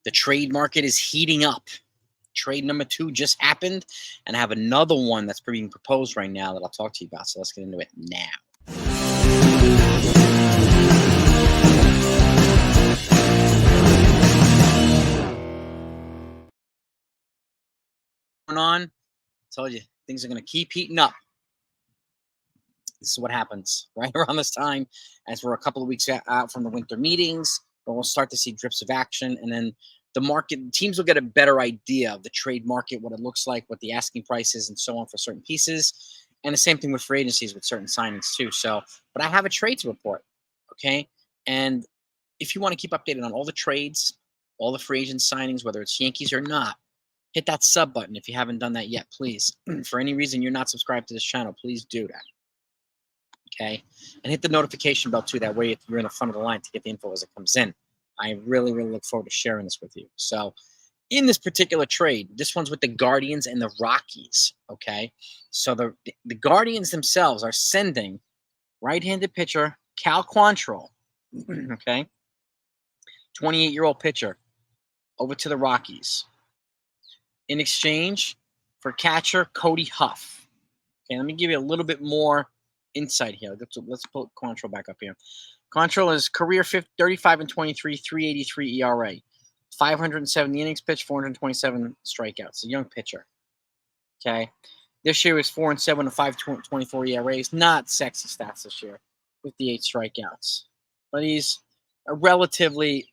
The trade market is heating up. Trade number 2 just happened, and I have another one that's being proposed right now that I'll talk to you about. So let's get into it now. On, I told you things are going to keep heating up. This is what happens right around this time, as we're a couple of weeks out from the winter meetings, but we'll start to see drips of action, and then the market teams will get a better idea of the trade market, what it looks like, what the asking price is, and so on for certain pieces. And the same thing with free agencies with certain signings too. So, but I have a trade to report, okay? And if you want to keep updated on all the trades, all the free agent signings, whether it's Yankees or not, hit that sub button if you haven't done that yet, please. For any reason you're not subscribed to this channel, please do that. Okay? And hit the notification bell too. That way you're in the front of the line to get the info as it comes in. I really, really look forward to sharing this with you. So in this particular trade, this one's with the Guardians and the Rockies, okay? So the Guardians themselves are sending right-handed pitcher Cal Quantrill, okay, 28-year-old pitcher, over to the Rockies in exchange for catcher Cody Huff. Okay, let me give you a little bit more insight here. Let's put Quantrill back up here. Quantrill is career 35 and 23, 3.83 ERA, 570 innings pitched, 427 strikeouts. A young pitcher. Okay, this year was 4 and 7 and 5.24 ERAs. Not sexy stats this year, 58 strikeouts, but he's a relatively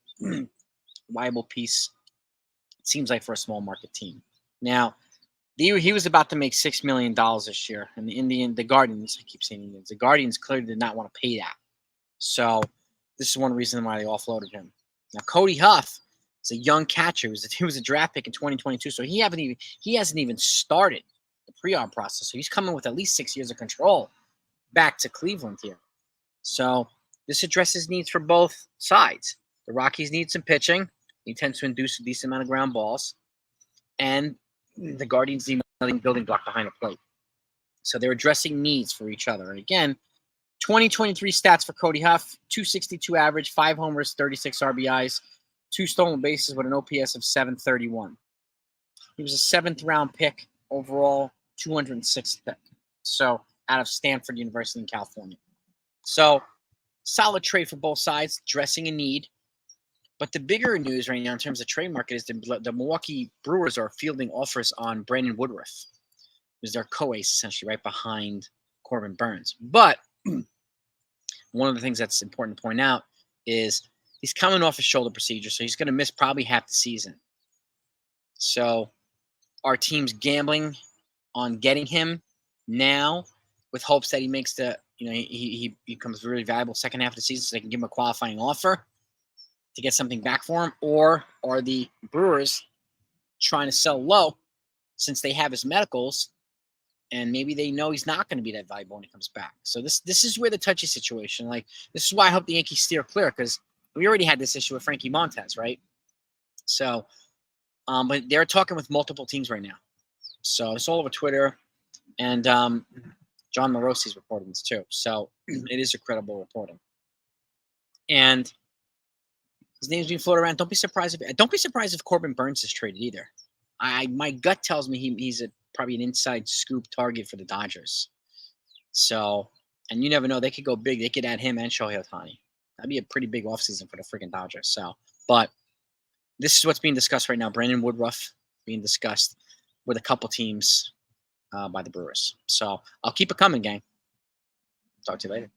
viable piece. It seems like for a small market team. Now, he was about to make $6 million this year, and the Guardians, I keep saying Indians, the Guardians clearly did not want to pay that. So this is one reason why they offloaded him. Now, Cody Huff is a young catcher. He was a draft pick in 2022, so he hasn't even started the pre-arb process. So he's coming with at least 6 years of control back to Cleveland here. So this addresses needs for both sides. The Rockies need some pitching. He tends to induce a decent amount of ground balls. And the Guardians need another building block behind the plate. So they're addressing needs for each other. And again, 2023 stats for Cody Huff, 262 average, 5 homers, 36 RBIs, 2 stolen bases with an OPS of 731. He was a 7th-round pick overall, 206th pick. So out of Stanford University in California. So solid trade for both sides, addressing a need. But the bigger news right now in terms of trade market is the Milwaukee Brewers are fielding offers on Brandon Woodruff, who's their co-ace essentially right behind Corbin Burnes. But one of the things that's important to point out is he's coming off a shoulder procedure, so he's going to miss probably half the season. So our team's gambling on getting him now with hopes that he makes he becomes really valuable second half of the season so they can give him a qualifying offer to get something back for him, or are the Brewers trying to sell low since they have his medicals and maybe they know he's not going to be that valuable when he comes back? So this is where the touchy situation, like this is why I hope the Yankees steer clear, because we already had this issue with Frankie Montas, right? So, but they're talking with multiple teams right now. So it's all over Twitter, and John Morosi's reporting this too. So it is a credible reporting. And his name's being floated around. Don't be surprised if Corbin Burnes is traded either. My gut tells me he's probably an inside scoop target for the Dodgers. So, and you never know, they could go big. They could add him and Shohei Ohtani. That'd be a pretty big offseason for the freaking Dodgers. So, but this is what's being discussed right now. Brandon Woodruff being discussed with a couple teams by the Brewers. So I'll keep it coming, gang. Talk to you later.